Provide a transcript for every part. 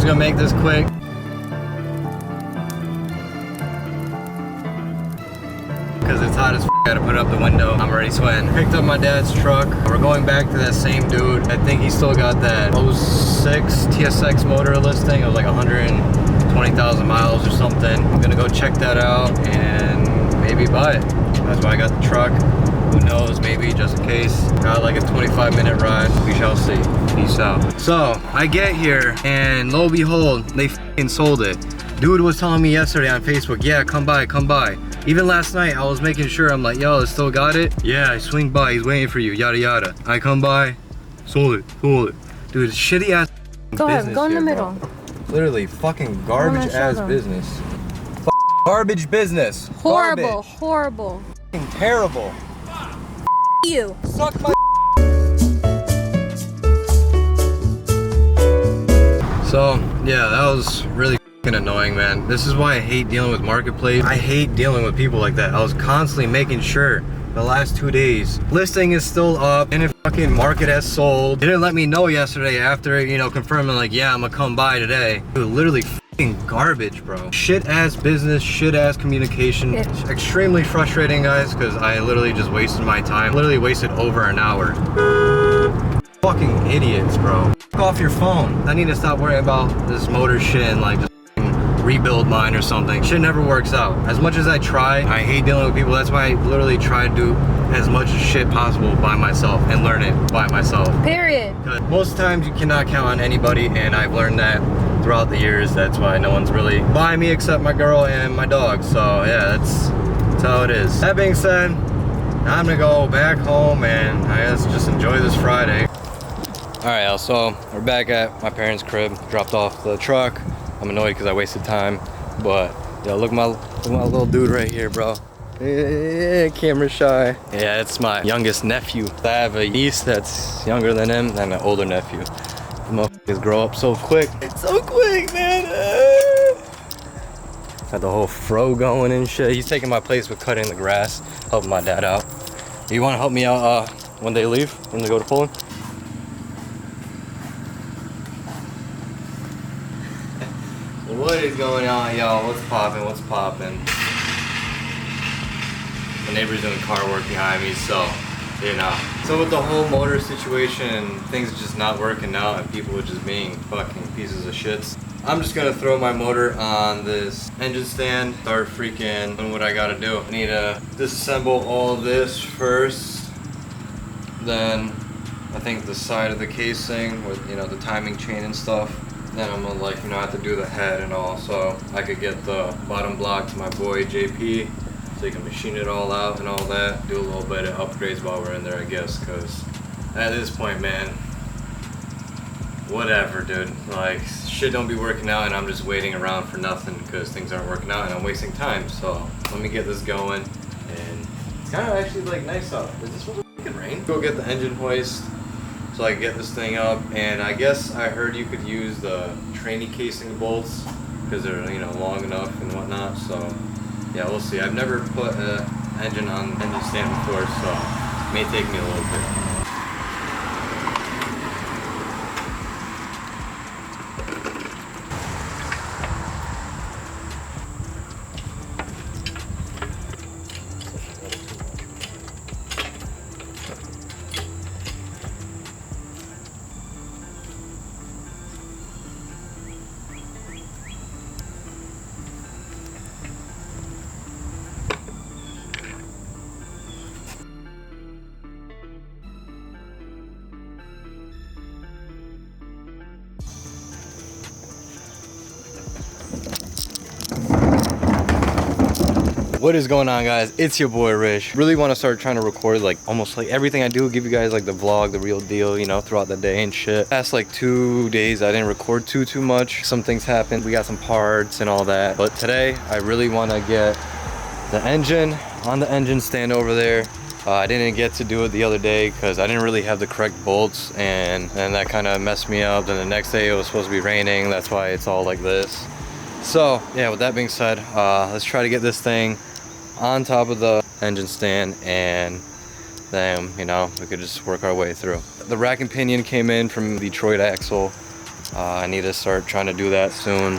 gonna make this quick. Because it's hot as f, gotta put up the window. I'm already sweating. Picked up my dad's truck. We're going back to that same dude. I think he still got that 06 TSX motor listing. It was like 120,000 miles or something. I'm gonna go check that out and maybe buy it. That's why I got the truck. Who knows, maybe just in case. Got like a 25-minute ride. We shall see. Peace out. So I get here and lo and behold, they f***ing sold it. Dude was telling me yesterday on Facebook, yeah, come by, come by. Even last night, I was making sure, I'm like, yo, it still got it? Yeah, I swing by, he's waiting for you, yada yada. I come by, sold it. Dude, it's shitty ass Go business ahead, go in the middle. Bro. Literally, fucking garbage ass business. Garbage business. Horrible, Garbage. horrible. Fucking terrible. You. Suck my So, yeah, that was really annoying, man. This is why I hate dealing with marketplace. I hate dealing with people like that. I was constantly making sure the last 2 days listing is still up and it fucking market has sold. They didn't let me know yesterday after, you know, confirming like, yeah, I'm gonna come by today. Dude, literally fucking garbage, bro. Shit ass business, shit ass communication. It's extremely frustrating, guys, because I literally just wasted my time. Literally wasted over an hour. Fucking idiots, bro. Fuck off your phone. I need to stop worrying about this motor shit and like just rebuild mine or something. Shit never works out. As much as I try, I hate dealing with people. That's why I literally try to do as much shit possible by myself and learn it by myself. Period. Most times you cannot count on anybody, and I've learned that throughout the years. That's why no one's really buying me except my girl and my dog. So yeah, that's how it is. That being said, I'm gonna go back home and I guess just enjoy this Friday. Alright, y'all, so we're back at my parents' crib. Dropped off the truck. I'm annoyed because I wasted time, but yo, look at my little dude right here, bro. Camera shy. Yeah, it's my youngest nephew. I have a niece that's younger than him and an older nephew. The motherfuckers grow up so quick. It's so quick, man. Got the whole fro going and shit. He's taking my place with cutting the grass, helping my dad out. You want to help me out when they leave, when they go to Poland? What is going on, y'all? What's poppin'? What's poppin'? My neighbor's doing car work behind me, so, you know. So with the whole motor situation, things are just not working out and people are just being fucking pieces of shits. I'm just gonna throw my motor on this engine stand, start freaking doing what I gotta do. I need to disassemble all of this first, then I think the side of the casing with, you know, the timing chain and stuff. Then I'm gonna, like, you know, have to do the head and all, so I could get the bottom block to my boy JP so he can machine it all out and all that. Do a little bit of upgrades while we're in there, I guess, because at this point, man, whatever, dude. Like, shit don't be working out and I'm just waiting around for nothing because things aren't working out and I'm wasting time. So let me get this going. And it's kind of actually, like, nice out. Is this supposed to fucking rain? Go get the engine hoist so I can get this thing up, and I guess I heard you could use the trainee casing bolts because they're, you know, long enough and whatnot. So yeah, we'll see. I've never put an engine on an engine stand before, so it may take me a little bit. What is going on, guys? It's your boy Rish. Really want to start trying to record like almost like everything I do, give you guys like the vlog, the real deal, you know, throughout the day and shit. Past like 2 days I didn't record too much. Some things happened. We got some parts and all that. But today I really want to get the engine on the engine stand over there. I didn't get to do it the other day because I didn't really have the correct bolts, and that kind of messed me up. Then the next day it was supposed to be raining. That's why it's all like this. So yeah, with that being said, let's try to get this thing on top of the engine stand, and then, you know, we could just work our way through. The rack and pinion came in from Detroit Axle. I need to start trying to do that soon.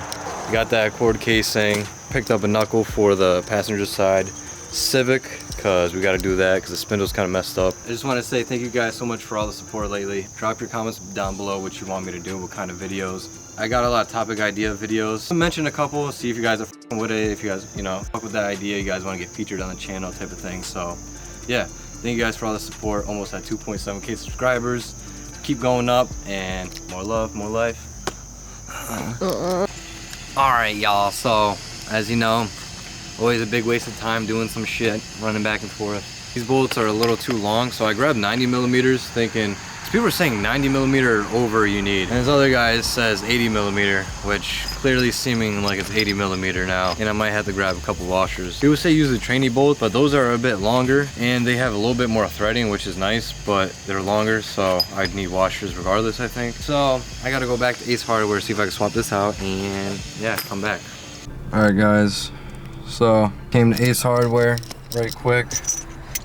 Got that cord casing. Picked up a knuckle for the passenger side Civic, because we got to do that because the spindle's kind of messed up. I just want to say thank you guys so much for all the support lately. Drop your comments down below what you want me to do, what kind of videos. I got a lot of topic idea videos. I'll mention a couple, see if you guys are f***ing with it, if you guys, you know, fuck with that idea, you guys want to get featured on the channel type of thing. So yeah, thank you guys for all the support. Almost at 2.7K subscribers. Keep going up, and more love, more life. Alright y'all, so as you know, always a big waste of time doing some shit, running back and forth. These bolts are a little too long, so I grabbed 90 millimeters thinking, because people are saying 90 millimeter over you need. And this other guy says 80 millimeter, which clearly seeming like it's 80 millimeter now. And I might have to grab a couple washers. People say use the trainee bolt, but those are a bit longer and they have a little bit more threading, which is nice, but they're longer, so I'd need washers regardless, I think. So I gotta go back to Ace Hardware, see if I can swap this out, and yeah, come back. All right guys, so came to Ace Hardware right quick,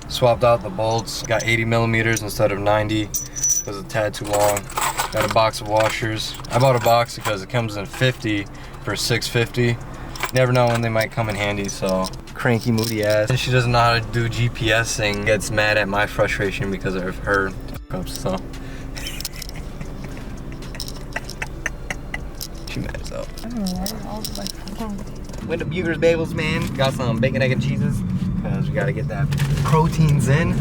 swapped out the bolts, got 80 millimeters instead of 90. It was a tad too long. Got a box of washers. I bought a box because it comes in 50 for $6.50. Never know when they might come in handy, so cranky moody ass. And she doesn't know how to do GPSing, gets mad at my frustration because of her ups, so. She mad as hell. I don't know, With the Bugers bagels, man. Got some bacon, egg, and cheeses because we gotta get that proteins in.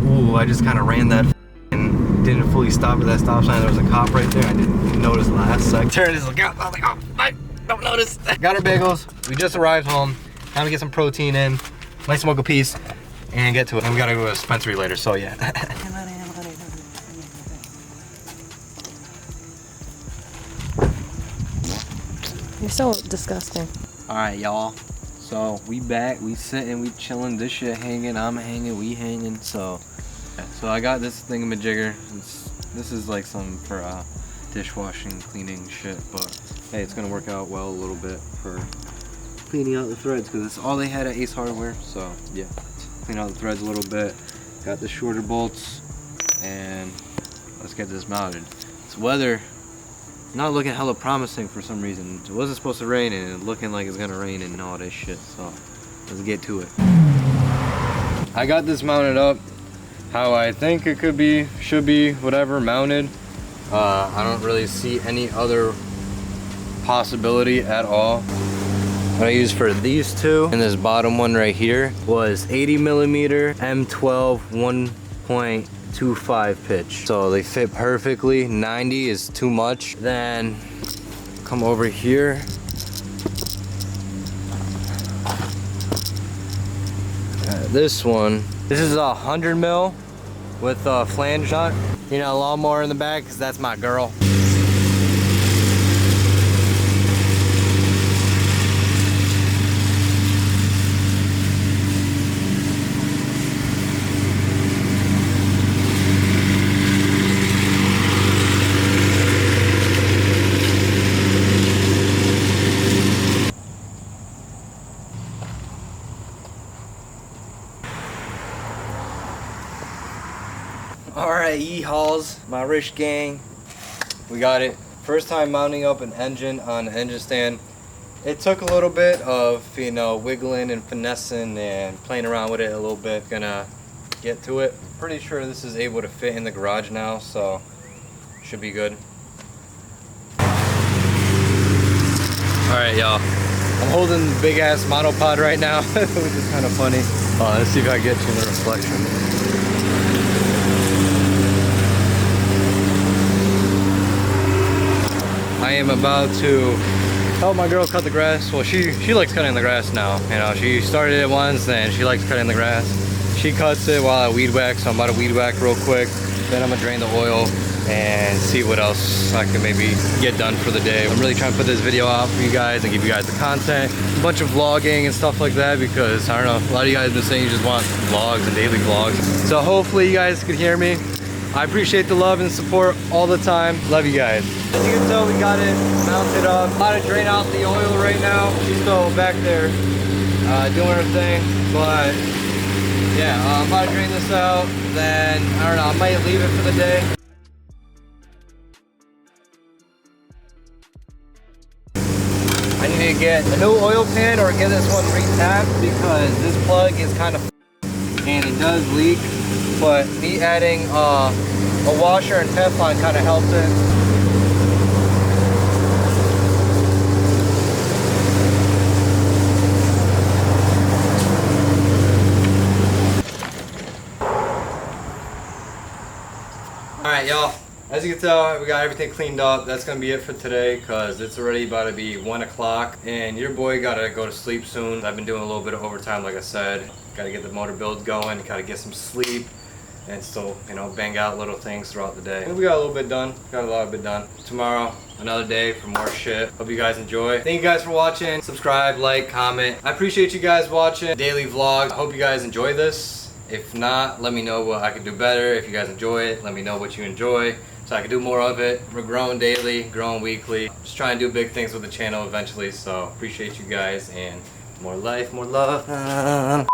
Ooh, I just kind of ran that and didn't fully stop at that stop sign. There was a cop right there. I didn't notice last second. Turned this look out. I was like, oh, I don't notice. Got our bagels. We just arrived home. Time to get some protein in. Might smoke a piece and get to it. And we gotta go to a dispensary later, so yeah. You're so disgusting. Alright y'all, so we back, we sitting, we chilling, this shit hanging, I'm hanging, we hanging, so I got this thingamajigger. This is like some for dishwashing, cleaning shit, but hey, it's gonna work out well a little bit for cleaning out the threads because it's all they had at Ace Hardware, so yeah, clean out the threads a little bit. Got the shorter bolts, and let's get this mounted. This weather not looking hella promising for some reason. It wasn't supposed to rain and it's looking like it's gonna rain and all this shit, so let's get to it. I got this mounted up how I think it could be, should be, whatever, mounted. I don't really see any other possibility at all. What I used for these two and this bottom one right here was 80 millimeter M12 1.25 pitch, so they fit perfectly. 90 is too much. Then come over here, this one, this is 100 mil with a flange nut, you know, lawnmower in the back, because that's my girl. Alright, yee-haws, my Rish gang, we got it. First time mounting up an engine on an engine stand. It took a little bit of, you know, wiggling and finessing and playing around with it a little bit. Gonna get to it. Pretty sure this is able to fit in the garage now, so should be good. Alright y'all, I'm holding the big ass monopod right now, which is kind of funny. Let's see if I can get you in the reflection. I am about to help my girl cut the grass. Well, she likes cutting the grass now. You know, she started it once and she likes cutting the grass. She cuts it while I weed whack, so I'm about to weed whack real quick. Then I'm gonna drain the oil and see what else I can maybe get done for the day. I'm really trying to put this video out for you guys and give you guys the content. A bunch of vlogging and stuff like that because, I don't know, a lot of you guys have been saying you just want vlogs and daily vlogs. So hopefully you guys can hear me. I appreciate the love and support all the time. Love you guys. As you can tell, we got it mounted up. I'm about to drain out the oil right now. She's still back there doing her thing. But yeah, I'm about to drain this out. Then, I don't know, I might leave it for the day. I need to get a new oil pan or get this one re-tapped because this plug is kind of and it does leak. But me adding a washer and Teflon kind of helped it. Alright y'all, as you can tell, we got everything cleaned up. That's going to be it for today because it's already about to be 1 o'clock and your boy got to go to sleep soon. I've been doing a little bit of overtime like I said. Got to get the motor build going, got to get some sleep and still, you know, bang out little things throughout the day. We got a little bit done, got a lot of it done. Tomorrow, another day for more shit. Hope you guys enjoy. Thank you guys for watching. Subscribe, like, comment. I appreciate you guys watching daily vlogs. I hope you guys enjoy this. If not, let me know what I could do better. If you guys enjoy it, let me know what you enjoy so I can do more of it. We're growing daily, growing weekly. Just trying to do big things with the channel eventually, so appreciate you guys and more life, more love.